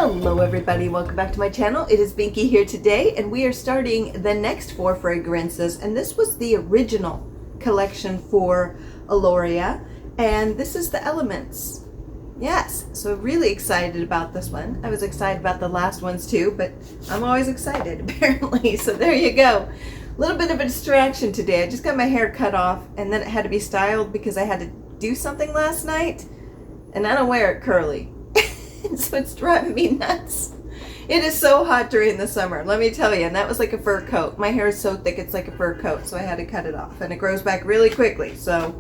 Hello everybody, welcome back to my channel. It is Binky here today, and we are starting the next 4 fragrances, and this was the original collection for Elorea, and this is the Elements. Yes, so really excited about this one. I was excited about the last ones too, but I'm always excited apparently, so there you go. A little bit of a distraction today. I just got my hair cut off, and then it had to be styled because I had to do something last night, and I don't wear it curly. So it's driving me nuts. It is so hot during the summer, let me tell you, and that was like a fur coat. My hair is so thick it's like a fur coat, so I had to cut it off, and it grows back really quickly. So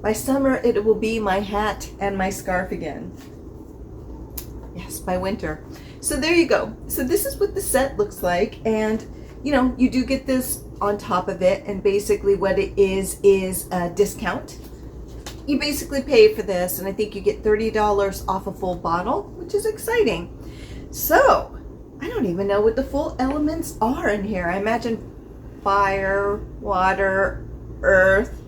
by summer it will be my hat and my scarf again. Yes, by winter. So there you go. So this is what the set looks like, and you know, you do get this on top of it, and basically what it is a discount. You basically pay for this, and I think you get $30 off a full bottle, which is exciting. So I don't even know what the full elements are in here. I imagine fire, water, earth,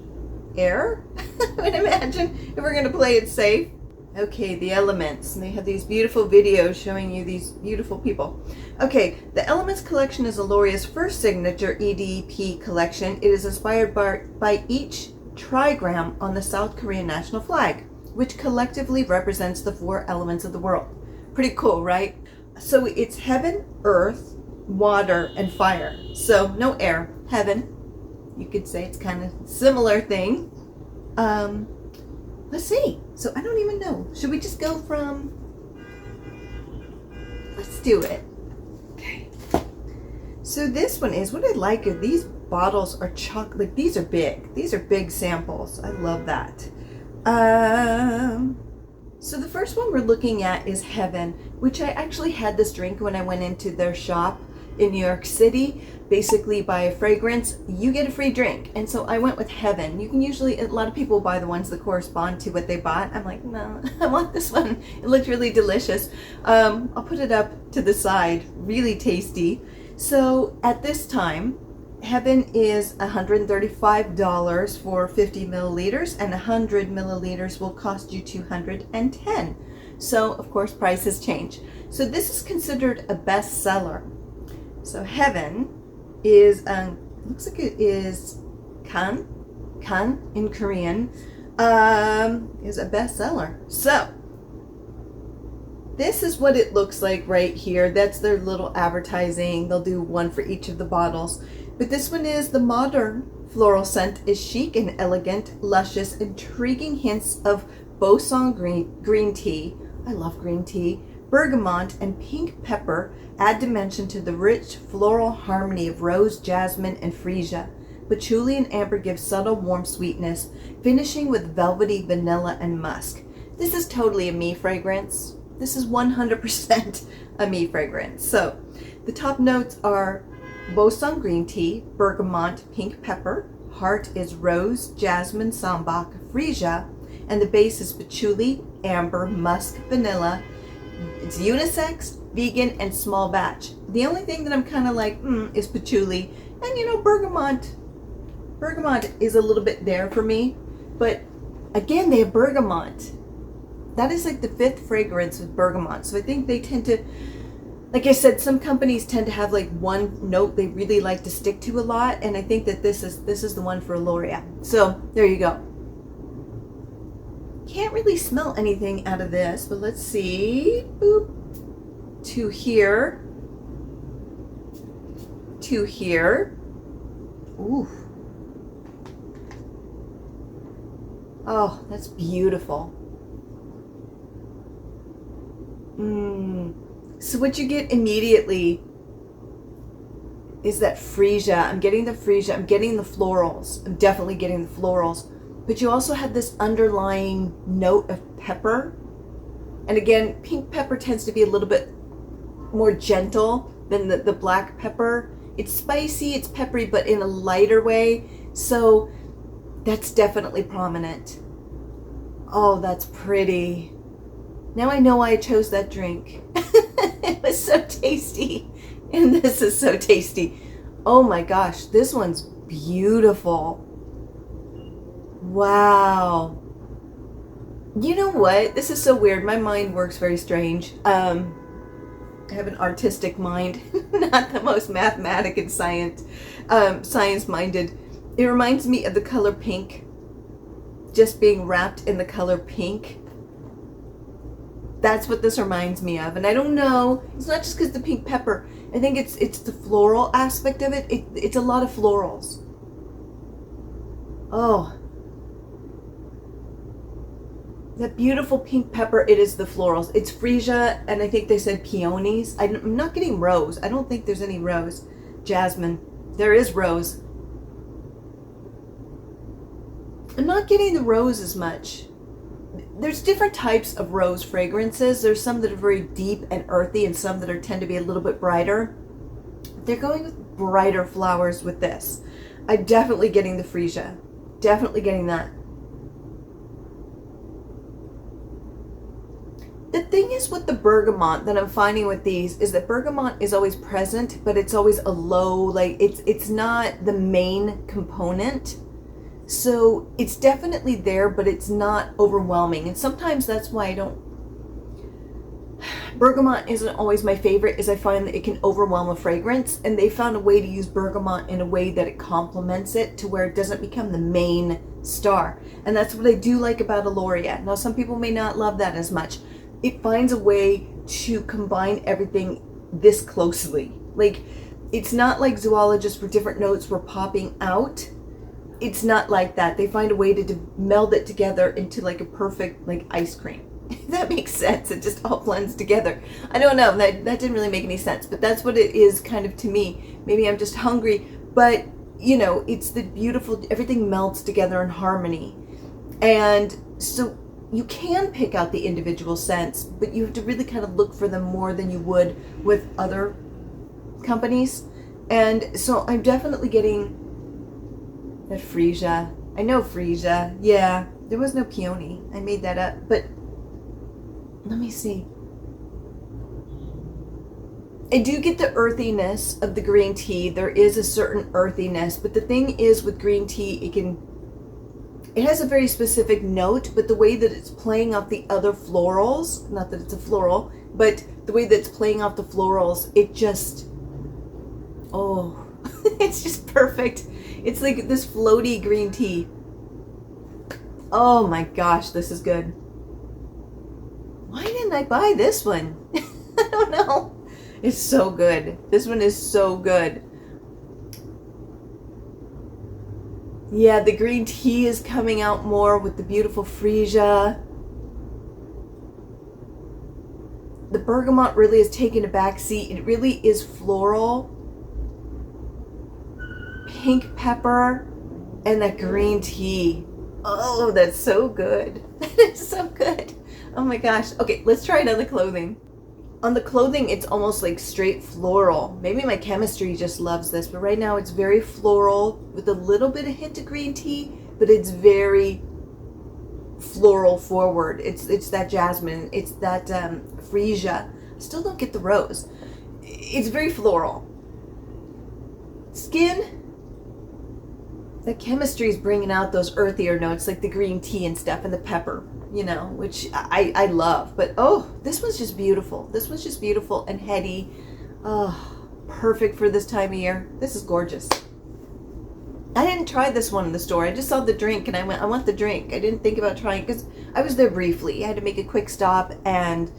air. I would imagine, if we're going to play it safe. Okay, the elements, and they have these beautiful videos showing you these beautiful people. Okay, the Elements collection is Elorea's first signature EDP collection. It is inspired by each trigram on the South Korean national flag, which collectively represents the 4 elements of the world. Pretty cool, right? So it's heaven, earth, water, and fire. So no air, heaven. You could say it's kind of similar thing. Let's see. So I don't even know. Should we just go from... Let's do it. Okay. So this one is, what I like are these bottles are like these are big. These are big samples. I love that. So the first one we're looking at is Heaven, which I actually had this drink when I went into their shop in New York City. Basically, buy a fragrance, you get a free drink. And so I went with Heaven. You can usually, a lot of people buy the ones that correspond to what they bought. I'm like, no, I want this one. It looked really delicious. I'll put it up to the side. Really tasty. So at this time, Heaven is $135 for 50 milliliters, and 100 milliliters will cost you $210. So of course prices change. So this is considered a bestseller. So Heaven is looks like it is kan in Korean, is a bestseller. So this is what it looks like right here. That's their little advertising. They'll do one for each of the bottles. But this one is the modern floral scent is chic and elegant, luscious, intriguing hints of Bosong green tea. I love green tea. Bergamot and pink pepper add dimension to the rich floral harmony of rose, jasmine, and freesia. Patchouli and amber give subtle warm sweetness, finishing with velvety vanilla and musk. This is totally a me fragrance. This is 100% a me fragrance. So the top notes are Bosong green tea, bergamot, pink pepper, heart is rose, jasmine, sambac, freesia, and the base is patchouli, amber, musk, vanilla. It's unisex, vegan, and small batch. The only thing that I'm kind of like, is patchouli. And you know, bergamot is a little bit there for me. But again, they have bergamot. That is like the 5th fragrance with bergamot. So I think they tend to, like I said, some companies tend to have like one note they really like to stick to a lot. And I think that this is the one for Elorea. So there you go. Can't really smell anything out of this, but let's see. Boop. To here. To here. Ooh. Oh, that's beautiful. So what you get immediately is that freesia. I'm getting the freesia. I'm getting the florals. I'm definitely getting the florals. But you also have this underlying note of pepper. And again, pink pepper tends to be a little bit more gentle than the black pepper. It's spicy, it's peppery, but in a lighter way. So that's definitely prominent. Oh, that's pretty. Now I know why I chose that drink. It was so tasty. And this is so tasty. Oh my gosh, this one's beautiful. Wow. You know what? This is so weird. My mind works very strange. I have an artistic mind, not the most mathematic and science-minded. It reminds me of the color pink, just being wrapped in the color pink. That's what this reminds me of. And I don't know, it's not just because the pink pepper. I think it's the floral aspect of it. It's a lot of florals. Oh, that beautiful pink pepper, it is the florals. It's freesia, and I think they said peonies. I'm not getting rose. I don't think there's any rose. Jasmine. There is rose. I'm not getting the rose as much. There's different types of rose fragrances. There's some that are very deep and earthy, and some that tend to be a little bit brighter. They're going with brighter flowers with this. I'm definitely getting the freesia. Definitely getting that. The thing is with the bergamot that I'm finding with these is that bergamot is always present, but it's always a low, like it's not the main component. So it's definitely there, but it's not overwhelming. And sometimes that's why I don't, bergamot isn't always my favorite, is I find that it can overwhelm a fragrance, and they found a way to use bergamot in a way that it complements it to where it doesn't become the main star. And that's what I do like about Elorea. Now some people may not love that as much. It finds a way to combine everything this closely. Like, it's not like zoologists where different notes were popping out. It's not like that. They find a way to meld it together into like a perfect like ice cream. If that makes sense. It just all blends together. I don't know. That didn't really make any sense, but that's what it is kind of to me. Maybe I'm just hungry, but you know, it's the beautiful, everything melts together in harmony. And so you can pick out the individual scents, but you have to really kind of look for them more than you would with other companies. And so I'm definitely getting that freesia. I know freesia. Yeah, there was no peony. I made that up. But let me see. I do get the earthiness of the green tea. There is a certain earthiness, but the thing is with green tea, it has a very specific note, but the way that it's playing off the other florals, not that it's a floral, but the way that it's playing off the florals, it just, oh, it's just perfect. It's like this floaty green tea. Oh my gosh, this is good. Why didn't I buy this one? I don't know. It's so good. This one is so good. Yeah, the green tea is coming out more with the beautiful freesia. The bergamot really is taking a back seat. It really is floral. Pink pepper and that green tea. Oh, that's so good. That is so good. Oh my gosh. Okay, let's try it on the clothing. On the clothing, it's almost like straight floral. Maybe my chemistry just loves this, but right now it's very floral with a little bit of hint of green tea, but it's very floral forward. It's that jasmine. It's that freesia. I still don't get the rose. It's very floral. Skin, the chemistry is bringing out those earthier notes like the green tea and stuff and the pepper, you know, which I love. But oh, this was just beautiful. This was just beautiful and heady. Oh, perfect for this time of year. This is gorgeous. I didn't try this one in the store. I just saw the drink and I went, I want the drink. I didn't think about trying because I was there briefly. I had to make a quick stop and,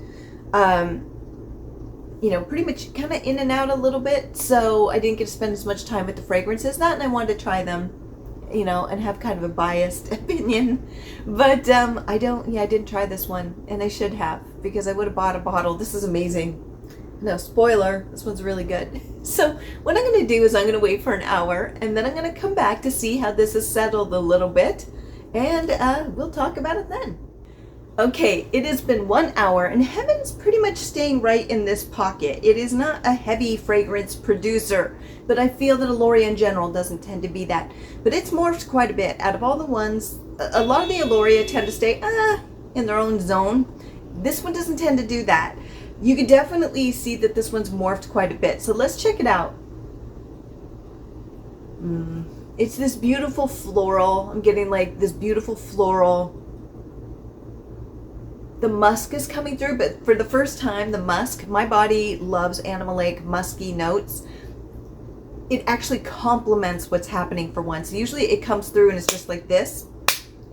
you know, pretty much kind of in and out a little bit. So I didn't get to spend as much time with the fragrances. That and I wanted to try them, you know, and have kind of a biased opinion. But I didn't try this one, and I should have, because I would have bought a bottle. This is amazing. No, spoiler, this one's really good. So what I'm going to do is I'm going to wait for an hour, and then I'm going to come back to see how this has settled a little bit, and we'll talk about it then. Okay, it has been 1 hour, and Heaven's pretty much staying right in this pocket. It is not a heavy fragrance producer, but I feel that Elorea in general doesn't tend to be that. But it's morphed quite a bit. Out of all the ones, a lot of the Elorea tend to stay in their own zone. This one doesn't tend to do that. You can definitely see that this one's morphed quite a bit. So let's check it out. It's this beautiful floral. I'm getting like this beautiful floral. the musk is coming through, but for the first time, the musk, my body loves animalic, musky notes. It actually complements what's happening for once. Usually it comes through and it's just like this,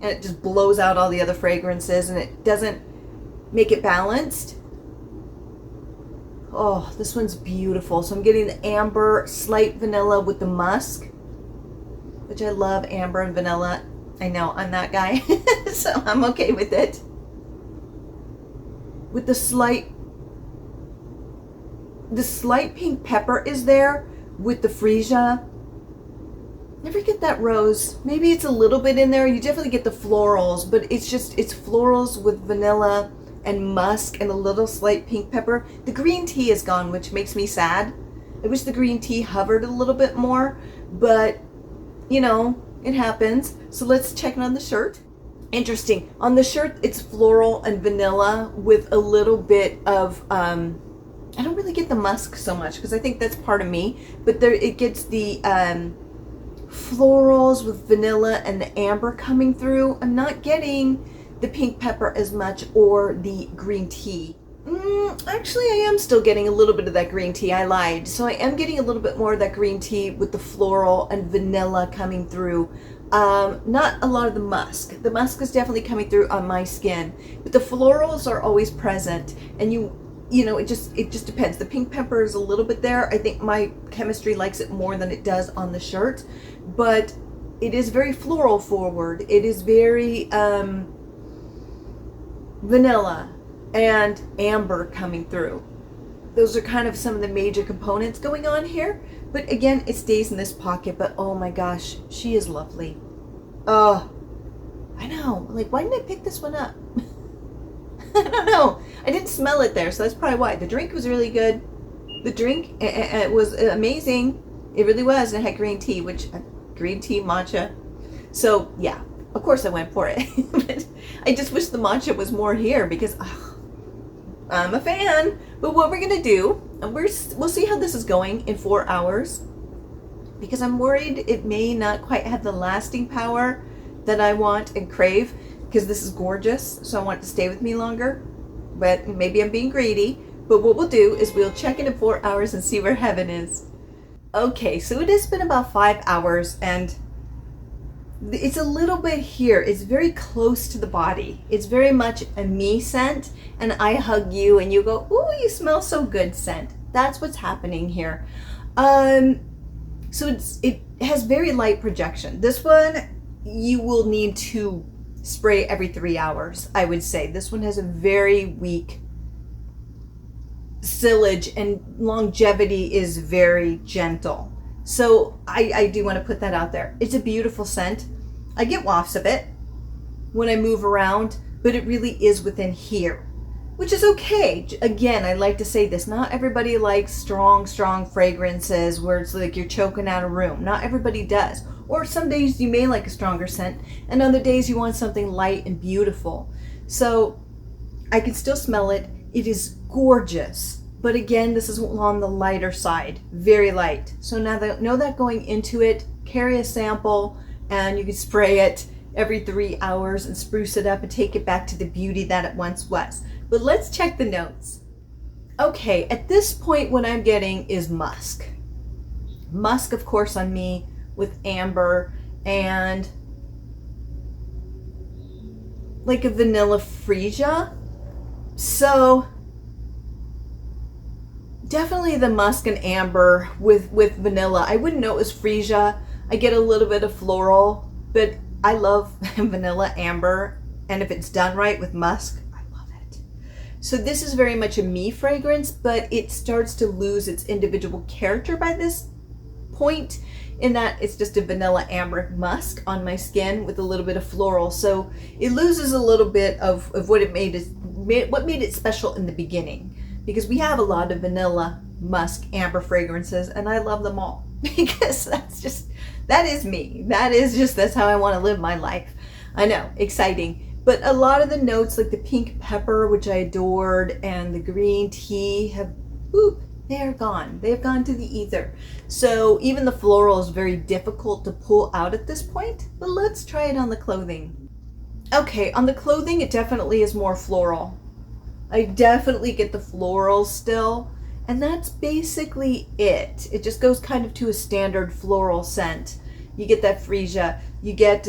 and it just blows out all the other fragrances, and it doesn't make it balanced. Oh, this one's beautiful. So I'm getting the amber, slight vanilla with the musk, which I love amber and vanilla. I know I'm that guy, so I'm okay with it. With the slight pink pepper is there with the freesia. Never get that rose. Maybe it's a little bit in there. You definitely get the florals, but it's florals with vanilla and musk and a little slight pink pepper. The green tea is gone, which makes me sad. I wish the green tea hovered a little bit more, but you know, it happens. So let's check it on the shirt. Interesting. On the shirt, it's floral and vanilla with a little bit of, I don't really get the musk so much because I think that's part of me, but there it gets the florals with vanilla and the amber coming through. I'm not getting the pink pepper as much or the green tea. Actually, I am still getting a little bit of that green tea. I lied. So I am getting a little bit more of that green tea with the floral and vanilla coming through. Not a lot of the musk. The musk is definitely coming through on my skin, but the florals are always present, and you know, it just depends. The pink pepper is a little bit there. I think my chemistry likes it more than it does on the shirt, but it is very floral forward. It is very vanilla and amber coming through. Those are kind of some of the major components going on here. But again, it stays in this pocket. But oh my gosh, she is lovely. Oh, I know. Like, why didn't I pick this one up? I don't know. I didn't smell it there, so that's probably why. The drink was really good. The drink, it was amazing. It really was. And it had green tea, green tea matcha. So yeah, of course I went for it. But I just wish the matcha was more here because I'm a fan. But what we're gonna do, we'll see how this is going in 4 hours, because I'm worried it may not quite have the lasting power that I want and crave, because this is gorgeous, so I want it to stay with me longer. But maybe I'm being greedy. But what we'll do is we'll check in 4 hours and see where heaven is. Okay, so it has been about 5 hours, and it's a little bit here. It's very close to the body. It's very much a me scent, and I hug you and you go, ooh, you smell so good scent. That's what's happening here. So it has very light projection. This one you will need to spray every 3 hours, I would say. This one has a very weak sillage, and longevity is very gentle. So I do want to put that out there. It's a beautiful scent. I get wafts of it when I move around, but it really is within here, which is okay. Again, I like to say this. Not everybody likes strong fragrances where it's like you're choking out a room. Not everybody does. Or some days you may like a stronger scent, and other days you want something light and beautiful. So I can still smell it. It is gorgeous. But again, this is on the lighter side, very light. So now that know that going into it, carry a sample, and you can spray it every 3 hours and spruce it up and take it back to the beauty that it once was. But let's check the notes. Okay, at this point what I'm getting is musk. Musk, of course, on me with amber and like a vanilla freesia. So definitely the musk and amber with vanilla. I wouldn't know it was freesia. I get a little bit of floral, but I love vanilla amber, and if it's done right with musk, I love it. So this is very much a me fragrance, but it starts to lose its individual character by this point, in that it's just a vanilla amber musk on my skin with a little bit of floral. So it loses a little bit of what made it special in the beginning. Because we have a lot of vanilla, musk, amber fragrances, and I love them all. Because that is me. That's how I want to live my life. I know, exciting. But a lot of the notes, like the pink pepper, which I adored, and the green tea they are gone. They have gone to the ether. So even the floral is very difficult to pull out at this point. But let's try it on the clothing. Okay, on the clothing, it definitely is more floral. I definitely get the florals still, and that's basically it. It just goes kind of to a standard floral scent. You get that freesia. You get,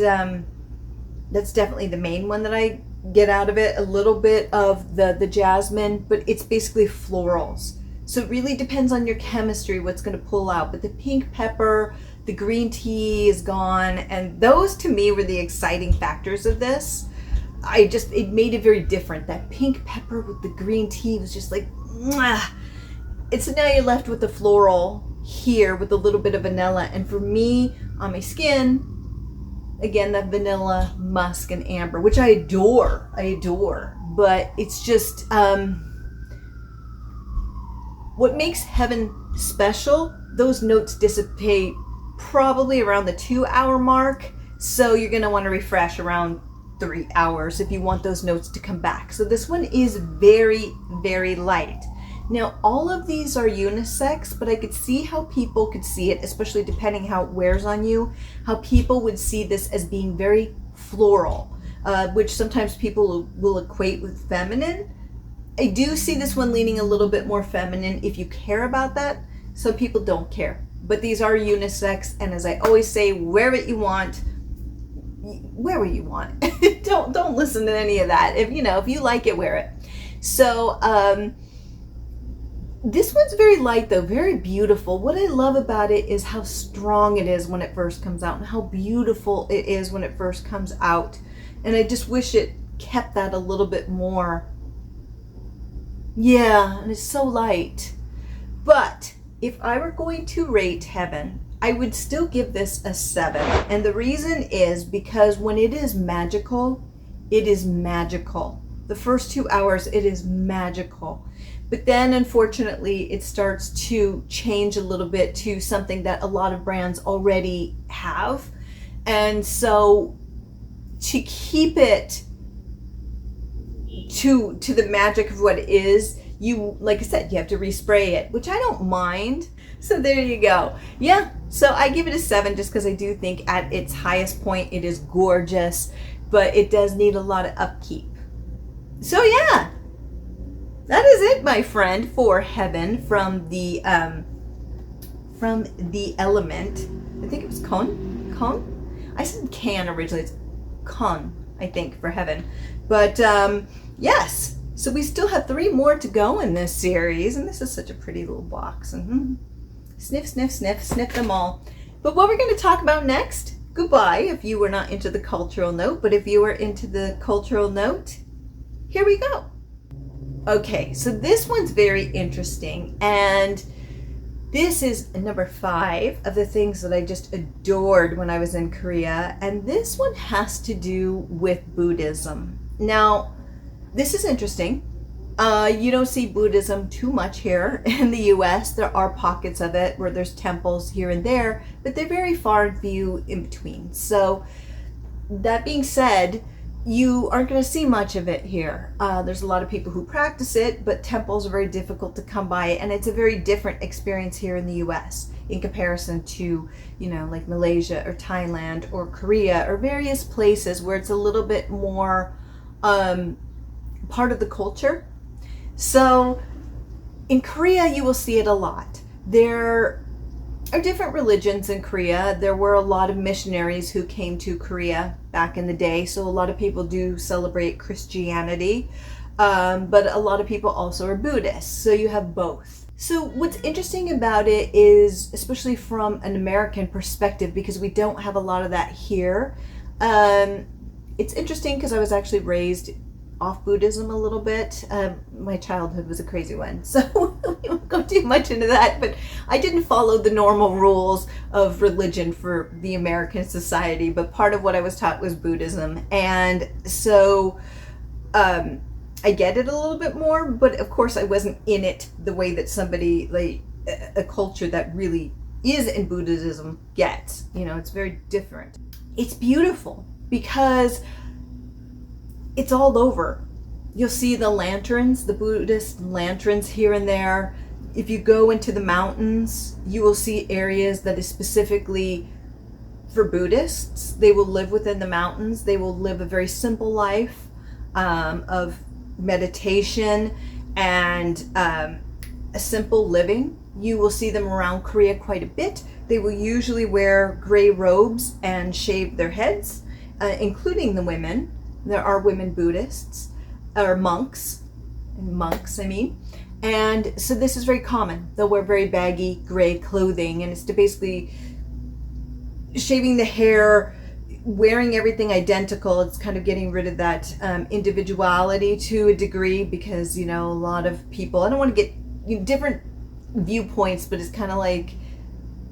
that's definitely the main one that I get out of it. A little bit of the jasmine, but it's basically florals. So it really depends on your chemistry what's going to pull out. But the pink pepper, the green tea is gone, and those to me were the exciting factors of this. It made it very different. That pink pepper with the green tea was just like, mwah. And so now you're left with the floral here with a little bit of vanilla. And for me, on my skin, again, that vanilla, musk, and amber, which I adore. But it's just, what makes Heaven special, those notes dissipate probably around the 2-hour mark. So you're going to want to refresh around 3 hours if you want those notes to come back. So this one is very, very light. Now, all of these are unisex, but I could see how people could see it, especially depending how it wears on you, how people would see this as being very floral, which sometimes people will equate with feminine. I do see this one leaning a little bit more feminine if you care about that. Some people don't care, but these are unisex, and as I always say, wear what you want. Wear what you want. Don't listen to any of that. If you like it, wear it. So this one's very light though, very beautiful. What I love about it is how strong it is when it first comes out and how beautiful it is when it first comes out. And I just wish it kept that a little bit more. Yeah, and it's so light. But if I were going to rate Heaven, I would still give this a 7. And the reason is because when it is magical, it is magical. The first 2 hours, it is magical. But then, unfortunately, it starts to change a little bit to something that a lot of brands already have. And so to keep it to the magic of what it is, you, like I said, you have to respray it, which I don't mind. So there you go. Yeah, so I give it a 7 just because I do think at its highest point it is gorgeous, but it does need a lot of upkeep. So yeah, that is it, my friend, for Heaven from the Element. I think it was Con. I said can originally. It's Con, I think, for Heaven. But yes. So we still have 3 more to go in this series, and this is such a pretty little box. And sniff, sniff, sniff, sniff them all. But what we're going to talk about next, goodbye if you were not into the cultural note, but if you were into the cultural note, here we go. Okay, so this one's very interesting, and this is number 5 of the things that I just adored when I was in Korea, and this one has to do with Buddhism. Now, this is interesting. You don't see Buddhism too much here in the US. There are pockets of it where there's temples here and there, but they're very far and few in between. So that being said, you aren't going to see much of it here. There's a lot of people who practice it, but temples are very difficult to come by, and it's a very different experience here in the US in comparison to, like Malaysia or Thailand or Korea or various places where it's a little bit more part of the culture. So in Korea, you will see it a lot. There are different religions in Korea. There were a lot of missionaries who came to Korea back in the day. So a lot of people do celebrate Christianity, but a lot of people also are Buddhists. So you have both. So what's interesting about it is, especially from an American perspective, because we don't have a lot of that here, it's interesting because I was actually raised off Buddhism a little bit. My childhood was a crazy one, so we won't go too much into that, but I didn't follow the normal rules of religion for the American society, but part of what I was taught was Buddhism. And so I get it a little bit more, but of course I wasn't in it the way that somebody, like a culture that really is in Buddhism, gets. It's very different. It's beautiful because it's all over. You'll see the lanterns, the Buddhist lanterns here and there. If you go into the mountains, you will see areas that is specifically for Buddhists. They will live within the mountains. They will live a very simple life of meditation and a simple living. You will see them around Korea quite a bit. They will usually wear gray robes and shave their heads, including the women. There are women Buddhists, or monks, I mean. And so this is very common. They'll wear very baggy gray clothing, and it's to basically shaving the hair, wearing everything identical. It's kind of getting rid of that individuality to a degree, because, you know, a lot of people, I don't want to get different viewpoints, but it's kind of like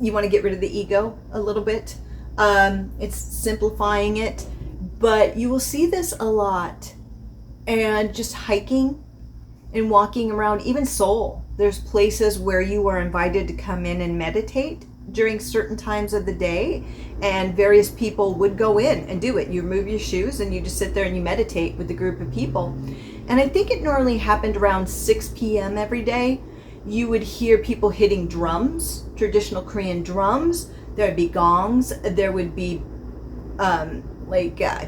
you want to get rid of the ego a little bit. It's simplifying it, but you will see this a lot. And just hiking and walking around, even Seoul, there's places where you are invited to come in and meditate during certain times of the day, and various people would go in and do it. You remove your shoes and you just sit there and you meditate with a group of people. And I think it normally happened around 6 p.m. every day. You would hear people hitting drums, traditional Korean drums. There would be gongs. There would be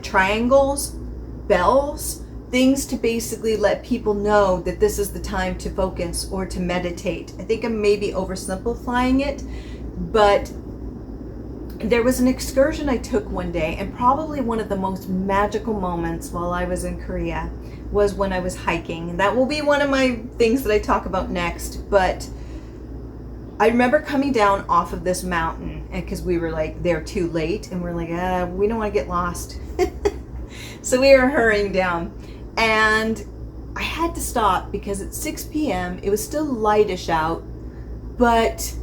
triangles, bells, things to basically let people know that this is the time to focus or to meditate. I think I'm maybe oversimplifying it, but there was an excursion I took one day, and probably one of the most magical moments while I was in Korea was when I was hiking. And that will be one of my things that I talk about next. But I remember coming down off of this mountain, and because we were like there too late, and we're like, we don't want to get lost. So we were hurrying down, and I had to stop because at 6 p.m. it was still lightish out, but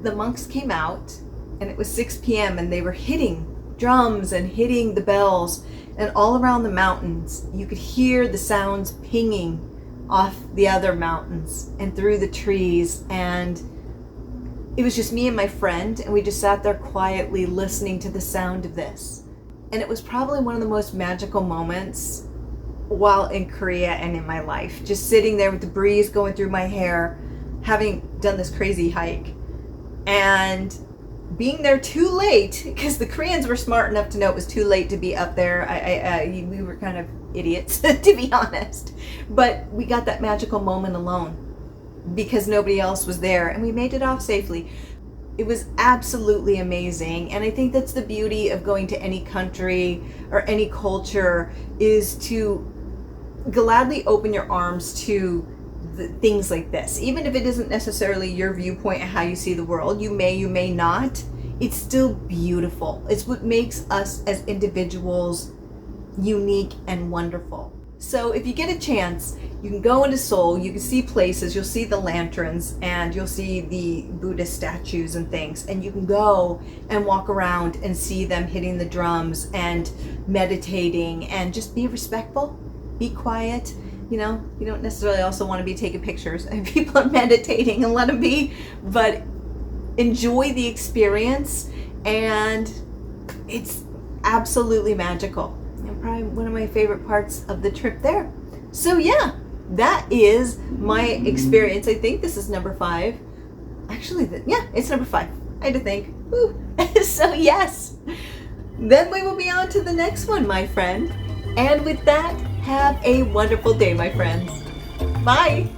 the monks came out, and it was 6 p.m. and they were hitting drums and hitting the bells, and all around the mountains you could hear the sounds pinging off the other mountains and through the trees. And it was just me and my friend, and we just sat there quietly listening to the sound of this. And it was probably one of the most magical moments while in Korea and in my life, just sitting there with the breeze going through my hair, having done this crazy hike, and being there too late, because the Koreans were smart enough to know it was too late to be up there. We were kind of idiots, to be honest. But we got that magical moment alone because nobody else was there, and we made it off safely. It was absolutely amazing. And I think that's the beauty of going to any country or any culture, is to gladly open your arms to things like this. Even if it isn't necessarily your viewpoint and how you see the world, you may not, it's still beautiful. It's what makes us as individuals unique and wonderful. So if you get a chance, you can go into Seoul, you can see places, you'll see the lanterns, and you'll see the Buddhist statues and things, and you can go and walk around and see them hitting the drums and meditating, and just be respectful, be quiet. You know, you don't necessarily also want to be taking pictures and people are meditating, and let them be, but enjoy the experience, and it's absolutely magical. And probably one of my favorite parts of the trip there. So yeah, that is my experience. I think this is number 5. Actually, yeah, it's number 5. I had to think. Woo. So yes, then we will be on to the next one, my friend. And with that, have a wonderful day, my friends. Bye.